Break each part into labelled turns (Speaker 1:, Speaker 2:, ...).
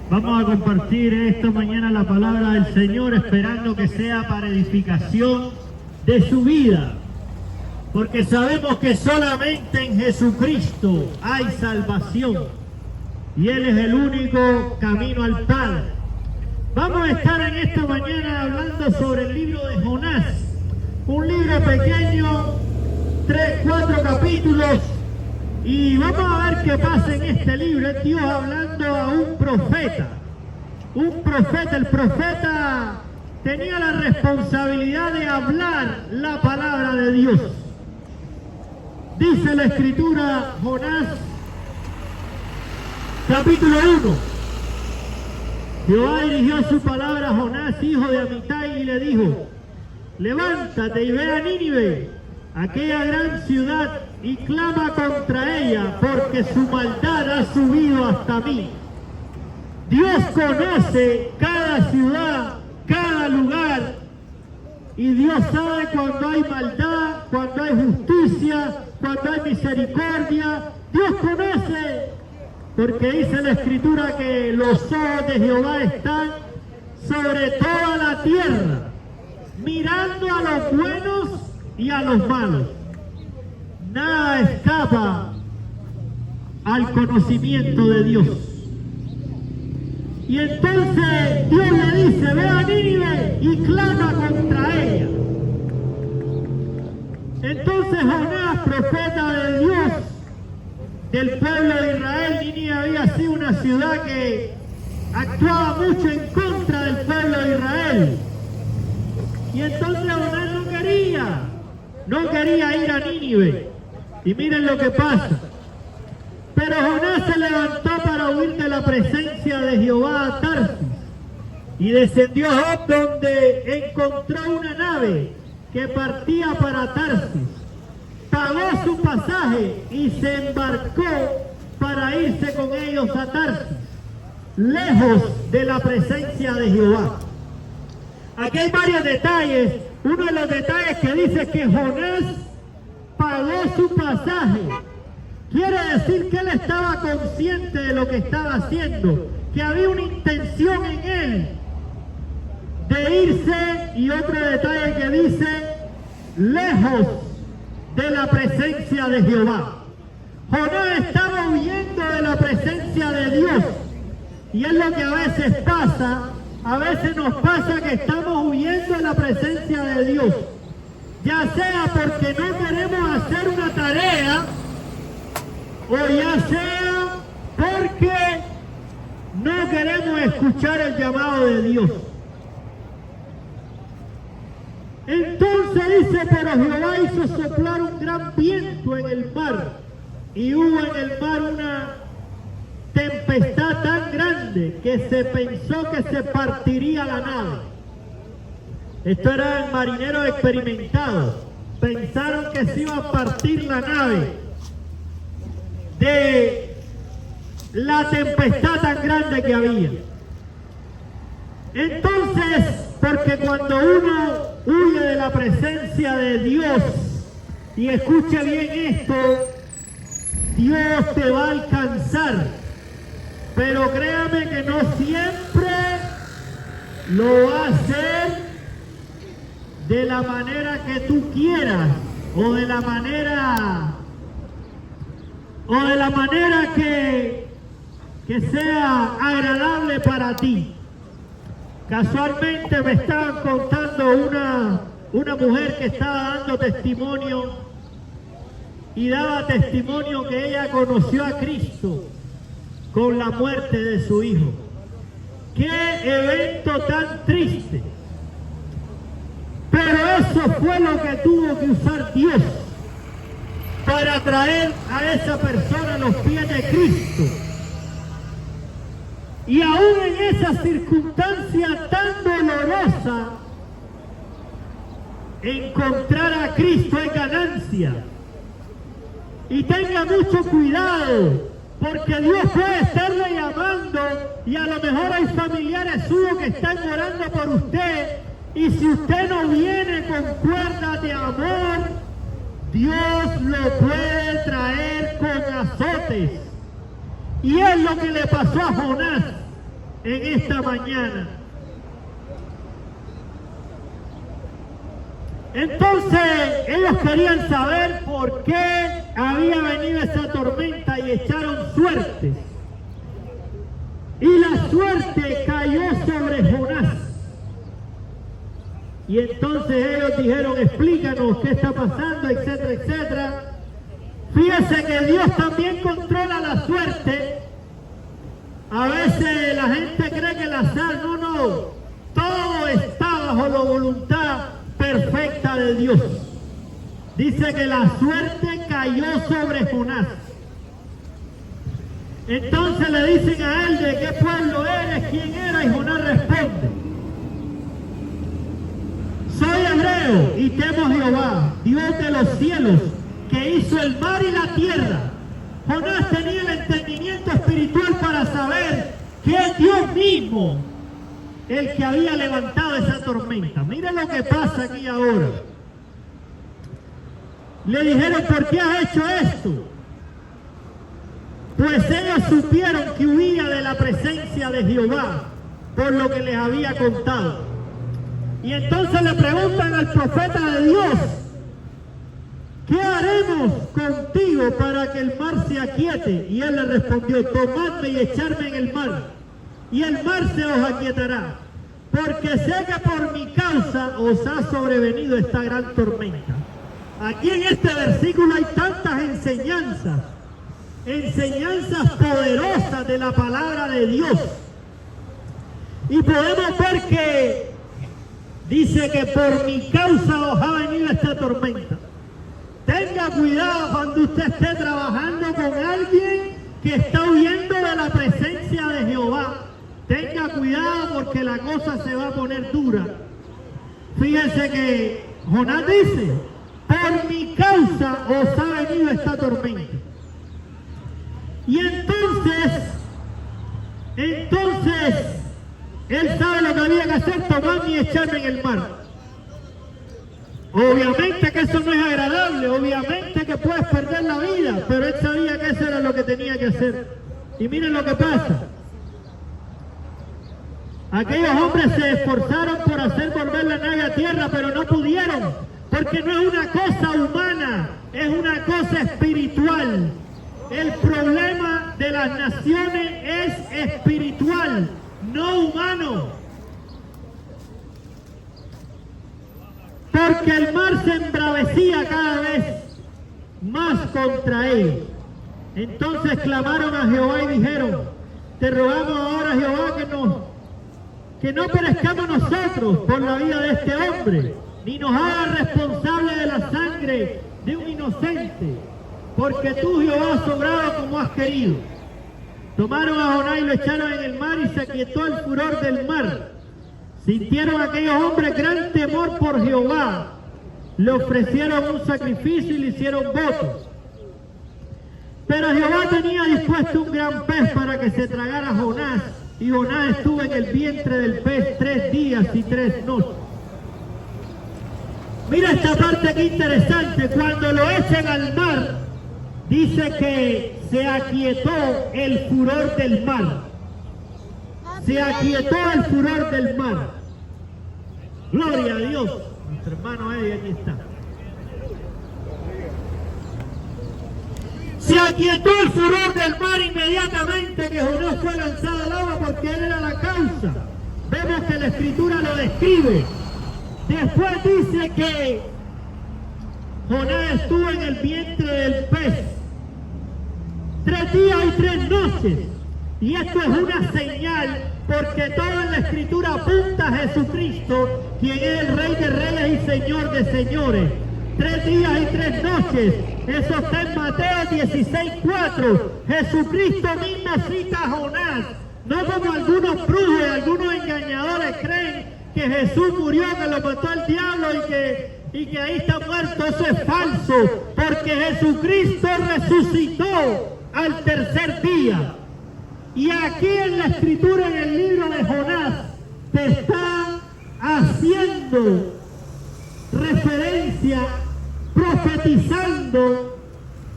Speaker 1: Vamos a compartir esta mañana la palabra del Señor, esperando que sea para edificación de su vida. Porque sabemos que solamente en Jesucristo hay salvación. Y Él es el único camino al Padre. Vamos a estar en esta mañana hablando sobre el libro de Jonás. Un libro pequeño, 3-4 capítulos. Y vamos a ver qué pasa en este libro. Es Dios hablando a un profeta. El profeta tenía la responsabilidad de hablar la palabra de Dios. Dice la Escritura, Jonás, capítulo 1. Jehová dirigió su palabra a Jonás, hijo de Amitai, y le dijo: levántate y ve a Nínive, aquella gran ciudad, y clama contra ella, porque su maldad ha subido hasta mí. Dios conoce cada ciudad, cada lugar, y Dios sabe cuando hay maldad, cuando hay justicia, cuando hay misericordia. Dios conoce, porque dice la Escritura que los ojos de Jehová están sobre toda la tierra, mirando a los buenos y a los malos. Nada escapa al conocimiento de Dios. Y entonces Dios le dice: ve a Nínive y clama contra ella. Entonces Jonás, profeta de Dios, del pueblo de Israel, Nínive había sido una ciudad que actuaba mucho en contra del pueblo de Israel. Y entonces Jonás no quería ir a Nínive. Y miren lo que pasa. Pero Jonás se levantó para huir de la presencia de Jehová a Tarsis, y descendió a Jope, donde encontró una nave que partía para Tarsis. Pagó su pasaje y se embarcó para irse con ellos a Tarsis, lejos de la presencia de Jehová. Aquí hay varios detalles. Uno de los detalles que dice que Jonás pagó su pasaje. Quiere decir que él estaba consciente de lo que estaba haciendo, que había una intención en él de irse. Y otro detalle que dice: lejos de la presencia de Jehová. Jonás estaba huyendo de la presencia de Dios. Y es lo que a veces pasa. A veces nos pasa que estamos huyendo de la presencia de Dios, ya sea porque no queremos hacer una tarea, o ya sea porque no queremos escuchar el llamado de Dios. Entonces dice: pero Jehová hizo soplar un gran viento en el mar, y hubo en el mar una tempestad tan grande que se pensó que se partiría la nave. Esto eran marineros experimentados. Pensaron que se iba a partir la nave de la tempestad tan grande que había. Entonces, porque cuando uno huye de la presencia de Dios, y escuche bien esto, Dios te va a alcanzar. Pero créame que no siempre lo va a hacer de la manera que tú quieras, o de la manera que sea agradable para ti. Casualmente me estaban contando una mujer que estaba dando testimonio, y daba testimonio que ella conoció a Cristo con la muerte de su hijo. ¡Qué evento tan triste! Pero eso fue lo que tuvo que usar Dios para traer a esa persona a los pies de Cristo. Y aún en esa circunstancia tan dolorosa, encontrar a Cristo es ganancia. Y tenga mucho cuidado, porque Dios puede estarle llamando, y a lo mejor hay familiares suyos que están orando por usted, y si usted no viene con cuerdas de amor, Dios lo puede traer con azotes. Y es lo que le pasó a Jonás. en esta mañana. Entonces ellos querían saber por qué había venido esa tormenta y echaron suertes. Y la suerte cayó sobre Jonás. Y entonces ellos dijeron, explícanos qué está pasando, etcétera, etcétera. Fíjese que Dios también controla la suerte. A veces la gente cree que el azar, no, todo está bajo la voluntad perfecta de Dios. Dice que la suerte cayó sobre Jonás. Entonces le dicen a él, ¿de qué pueblo eres? ¿Quién era? Y Jonás responde, soy hebreo y temo a Jehová, Dios de los cielos, que hizo el mar y la tierra. Jonás tenía el entendimiento espiritual para saber que es Dios mismo el que había levantado esa tormenta. Miren lo que pasa aquí ahora. Le dijeron, ¿por qué has hecho esto? Pues ellos supieron que huía de la presencia de Jehová por lo que les había contado. Y entonces le preguntan al profeta de Dios, ¿qué haremos contigo para que el mar se aquiete? Y él le respondió, tomadme y echarme en el mar, y el mar se os aquietará, porque sé que por mi causa os ha sobrevenido esta gran tormenta. Aquí en este versículo hay tantas enseñanzas poderosas de la palabra de Dios. Y podemos ver que dice que por mi causa os ha venido esta tormenta. Tenga cuidado cuando usted esté trabajando con alguien que está huyendo de la presencia de Jehová. Tenga cuidado porque la cosa se va a poner dura. Fíjense que Jonás dice, por mi causa os ha venido esta tormenta. Y entonces, él sabe lo que había que hacer, tomarme y echarme en el mar. Obviamente que eso no es agradable, obviamente que puedes perder la vida, pero él sabía que eso era lo que tenía que hacer. Y miren lo que pasa. Aquellos hombres se esforzaron por hacer volver la nave a tierra, pero no pudieron, porque no es una cosa humana, es una cosa espiritual. El problema de las naciones es espiritual, no humano. Porque el mar se embravecía cada vez más contra ellos. Entonces clamaron a Jehová y dijeron, te rogamos ahora, Jehová, que no perezcamos nosotros por la vida de este hombre, ni nos haga responsable de la sangre de un inocente, porque tú, Jehová, has obrado como has querido. Tomaron a Jonás y lo echaron en el mar y se aquietó el furor del mar. Sintieron aquellos hombres gran temor por Jehová. Le ofrecieron un sacrificio y le hicieron votos. Pero Jehová tenía dispuesto un gran pez para que se tragara a Jonás. Y Jonás estuvo en el vientre del pez 3 días y 3 noches. Mira esta parte aquí interesante. Cuando lo echan al mar, dice que se aquietó el furor del mar. Se aquietó el furor del mar. Gloria a Dios. Nuestro hermano Eddie aquí está. Se aquietó el furor del mar inmediatamente que Jonás fue lanzado al agua, porque él era la causa. Vemos que la escritura lo describe. Después dice que Jonás estuvo en el vientre del pez 3 días y 3 noches. Y esto es una señal, porque toda la escritura apunta a Jesucristo, quien es el Rey de Reyes y Señor de Señores. 3 días y 3 noches. Eso está en Mateo 16:4. Jesucristo mismo cita a Jonás. No como algunos brujos y algunos engañadores creen que Jesús murió, que lo mató el diablo y que ahí está muerto. Eso es falso, porque Jesucristo resucitó al 3er día. Y aquí en la escritura, en el libro de Jonás, te está haciendo referencia, profetizando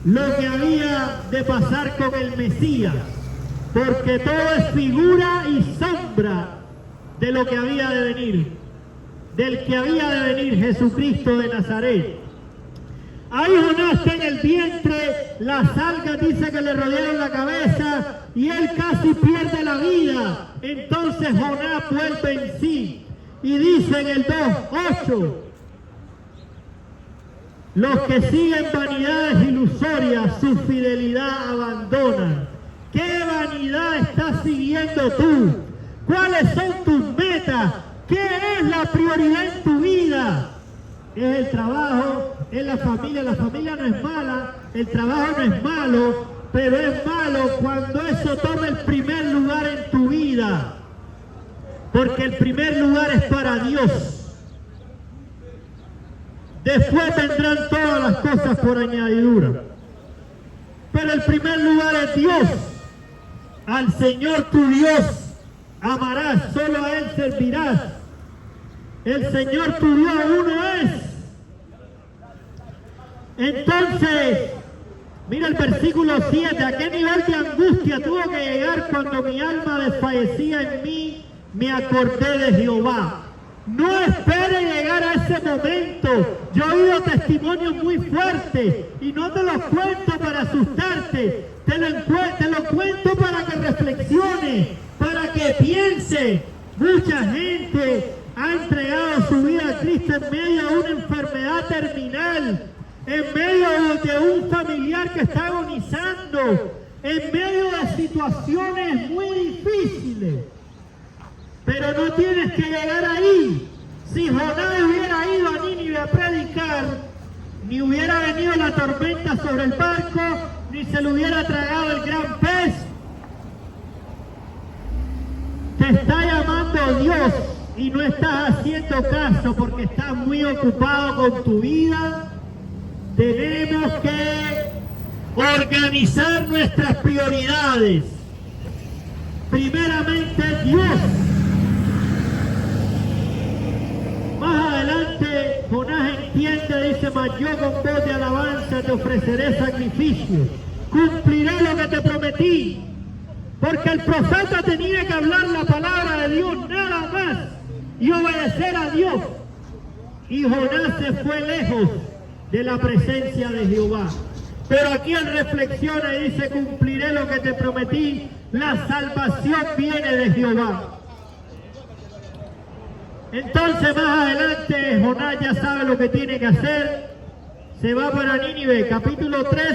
Speaker 1: lo que había de pasar con el Mesías, porque todo es figura y sombra sombra de lo que había de venir, del que había de venir, Jesucristo de Nazaret. Ahí Jonás está en el vientre, las algas dice que le rodearon la cabeza y él casi pierde la vida. Entonces Jonás vuelve en sí y dice en el 2:8, los que siguen vanidades ilusorias, su fidelidad abandonan. ¿Qué vanidad estás siguiendo tú? ¿Cuáles son tus metas? ¿Qué es la prioridad en tu vida? ¿Es el trabajo? ¿Es la familia? La familia no es mala, el trabajo no es malo, pero es malo cuando eso toma el primer lugar en tu vida. Porque el primer lugar es para Dios. Después vendrán todas las cosas por añadidura. Pero el primer lugar es Dios. Al Señor tu Dios amarás, solo a Él servirás. El Señor tu Dios uno es. Entonces, mira el versículo 7, ¿a qué nivel de angustia tuvo que llegar cuando mi alma desfallecía en mí? Me acordé de Jehová. No espere llegar a ese momento. Yo he oído testimonios muy fuertes y no te los cuento para asustarte. Te lo cuento para que reflexiones, para que pienses. Mucha gente ha entregado su vida a Cristo en medio de una enfermedad terminal, en medio de un familiar que está agonizando, en medio de situaciones muy difíciles. Pero no tienes que llegar ahí. Si Jonás hubiera ido a Nínive a predicar, ni hubiera venido la tormenta sobre el barco, ni se le hubiera tragado el gran pez. Te está llamando Dios y no estás haciendo caso porque estás muy ocupado con tu vida. Tenemos que organizar nuestras prioridades. Primeramente Dios. Más adelante Jonás entiende, dice, mas yo con voz de alabanza te ofreceré sacrificio, cumpliré lo que te prometí, porque el profeta tenía que hablar la palabra de Dios, nada más, y obedecer a Dios. Y Jonás se fue lejos de la presencia de Jehová. Pero aquí él reflexiona y dice, cumpliré lo que te prometí, la salvación viene de Jehová. Entonces más adelante Jonás ya sabe lo que tiene que hacer, se va para Nínive, capítulo 3,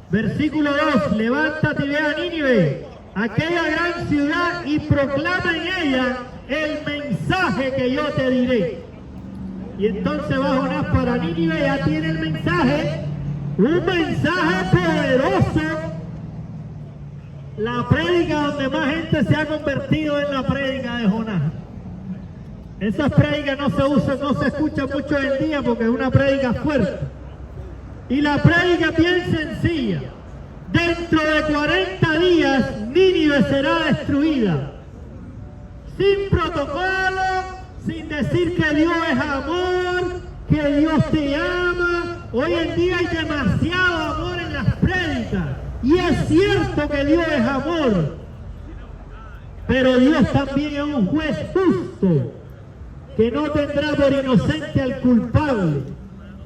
Speaker 1: versículo 2, levántate y ve a Nínive, aquella gran ciudad, y proclama en ella el mensaje que yo te diré. Y entonces va Jonás para Nínive, ya tiene el mensaje, un mensaje poderoso, la prédica donde más gente se ha convertido en la prédica de Jonás. Esas prédicas no se usan, no se escuchan mucho hoy en día porque es una prédica fuerte. Y la prédica es bien sencilla. Dentro de 40 días Nínive será destruida. Sin protocolo, sin decir que Dios es amor, que Dios te ama. Hoy en día hay demasiado amor en las prédicas. Y es cierto que Dios es amor. Pero Dios también es un juez justo, que no tendrá por inocente al culpable.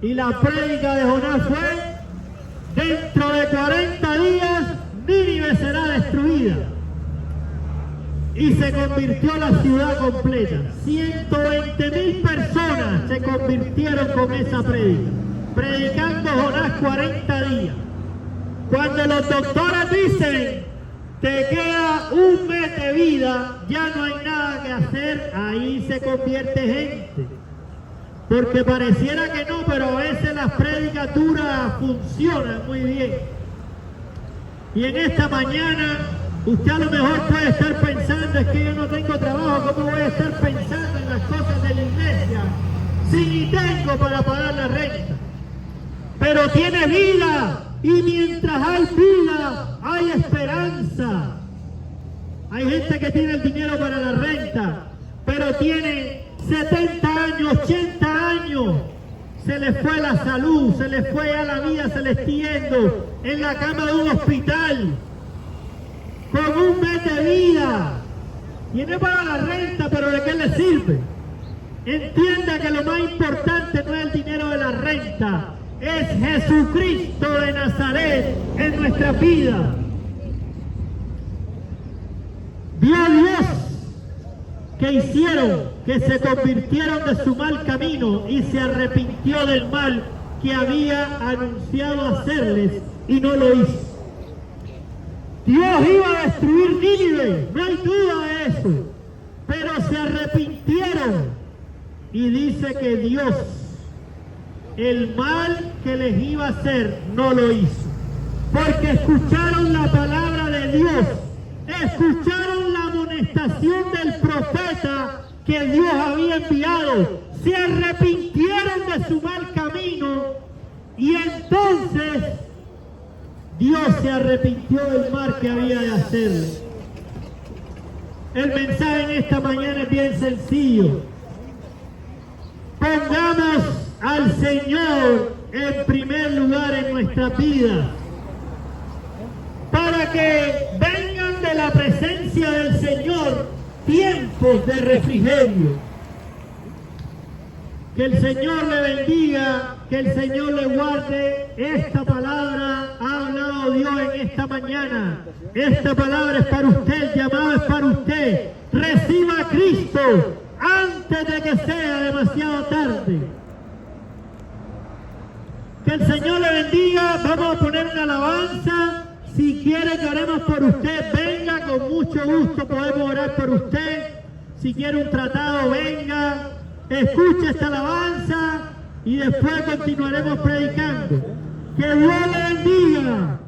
Speaker 1: Y la prédica de Jonás fue, dentro de 40 días, Nínive será destruida. Y se convirtió la ciudad completa. 120.000 personas se convirtieron con esa prédica, predicando Jonás 40 días. Cuando los doctores dicen, te queda un mes de vida, ya no hay nada que hacer, ahí se convierte gente. Porque pareciera que no, pero a veces las prédicas duras funcionan muy bien. Y en esta mañana, usted a lo mejor puede estar pensando, es que yo no tengo trabajo, ¿cómo voy a estar pensando en las cosas de la iglesia si ni tengo para pagar la renta? Pero tiene vida. Y mientras hay vida, hay esperanza. Hay gente que tiene el dinero para la renta, pero tiene 70 años, 80 años. Se les fue la salud, se les fue a la vida, se les está yendo en la cama de un hospital, con un mes de vida. Tiene para la renta, pero ¿de qué le sirve? Entienda que lo más importante no es el dinero de la renta, es Jesucristo de Nazaret en nuestra vida. Vio a Dios que hicieron, que se convirtieron de su mal camino y se arrepintió del mal que había anunciado hacerles y no lo hizo. Dios iba a destruir Nínive, no hay duda de eso, pero se arrepintieron y dice que Dios, el mal que les iba a hacer, no lo hizo, porque escucharon la palabra de Dios, escucharon la amonestación del profeta que Dios había enviado, se arrepintieron de su mal camino y entonces Dios se arrepintió del mal que había de hacerle. El mensaje en esta mañana es bien sencillo. Pongamos al Señor en primer lugar en nuestra vida, para que vengan de la presencia del Señor tiempos de refrigerio. Que el Señor le bendiga, que el Señor le guarde. Esta palabra ha hablado Dios en esta mañana. Esta palabra es para usted, el llamado es para usted. Reciba a Cristo antes de que sea demasiado tarde. Que el Señor le bendiga. Vamos a poner una alabanza. Si quiere que oremos por usted, venga, con mucho gusto podemos orar por usted. Si quiere un tratado, venga, escuche esta alabanza y después continuaremos predicando. Que Dios le bendiga.